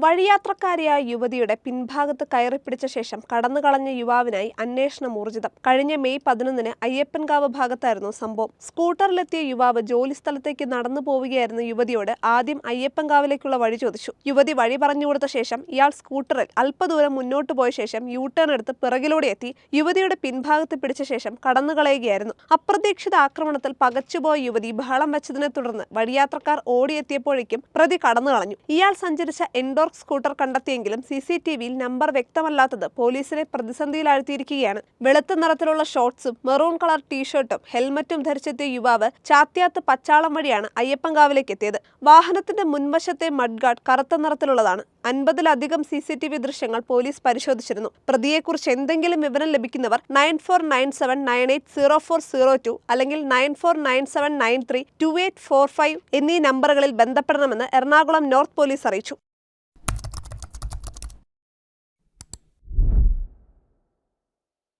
വഴിയാത്രക്കാരിയായ യുവതിയുടെ പിൻഭാഗത്ത് കയറിപ്പിടിച്ച ശേഷം കടന്നുകളഞ്ഞ യുവാവിനായി അന്വേഷണം ഊർജിതം. കഴിഞ്ഞ മെയ് 11-ന് അയ്യപ്പൻകാവ് ഭാഗത്തായിരുന്നു സംഭവം. സ്കൂട്ടറിലെത്തിയ യുവാവ് ജോലിസ്ഥലത്തേക്ക് നടന്നു പോവുകയായിരുന്ന യുവതിയോട് ആദ്യം അയ്യപ്പൻകാവിലേക്കുള്ള വഴി ചോദിച്ചു. യുവതി വഴി പറഞ്ഞുകൊടുത്ത ശേഷം ഇയാൾ സ്കൂട്ടറിൽ അല്പദൂരം മുന്നോട്ട് പോയ ശേഷം യു-ടേൺ എടുത്ത് പിറകിലൂടെ എത്തി യുവതിയുടെ പിൻഭാഗത്ത് പിടിച്ച ശേഷം കടന്നുകളയുകയായിരുന്നു. അപ്രതീക്ഷിത ആക്രമണത്തിൽ പകച്ചുപോയ യുവതി ബഹളം വെച്ചതിനെ തുടർന്ന് വഴിയാത്രക്കാർ ഓടിയെത്തിയപ്പോഴേക്കും പ്രതി കടന്നുകളഞ്ഞു. ഇയാൾ സഞ്ചരിച്ച എൻഡോർക്ക് സ്കൂട്ടർ കണ്ടെത്തിയെങ്കിലും CCTV-യിൽ നമ്പർ വ്യക്തമല്ലാത്തത് പോലീസിനെ പ്രതിസന്ധിയിലാഴ്ത്തിയിരിക്കുകയാണ്. വെളുത്ത നിറത്തിലുള്ള ഷോർട്സും മെറൂൺ കളർ ടീഷർട്ടും ഹെൽമറ്റും ധരിച്ചെത്തിയ യുവാവ് ചാത്യാത്ത് പച്ചാളം വഴിയാണ് അയ്യപ്പൻകാവിലേക്ക് എത്തിയത്. വാഹനത്തിന്റെ മുൻവശത്തെ മഡ്ഗാർഡ് കറുത്ത നിറത്തിലുള്ളതാണ്. 50-ലധികം CCTV ദൃശ്യങ്ങൾ പോലീസ് പരിശോധിച്ചിരുന്നു. പ്രതിയെക്കുറിച്ച് എന്തെങ്കിലും വിവരം ലഭിക്കുന്നവർ 9497980402 അല്ലെങ്കിൽ 9497932845 എന്നീ നമ്പറുകളിൽ ബന്ധപ്പെടണമെന്ന് എറണാകുളം നോർത്ത് പോലീസ് അറിയിച്ചു.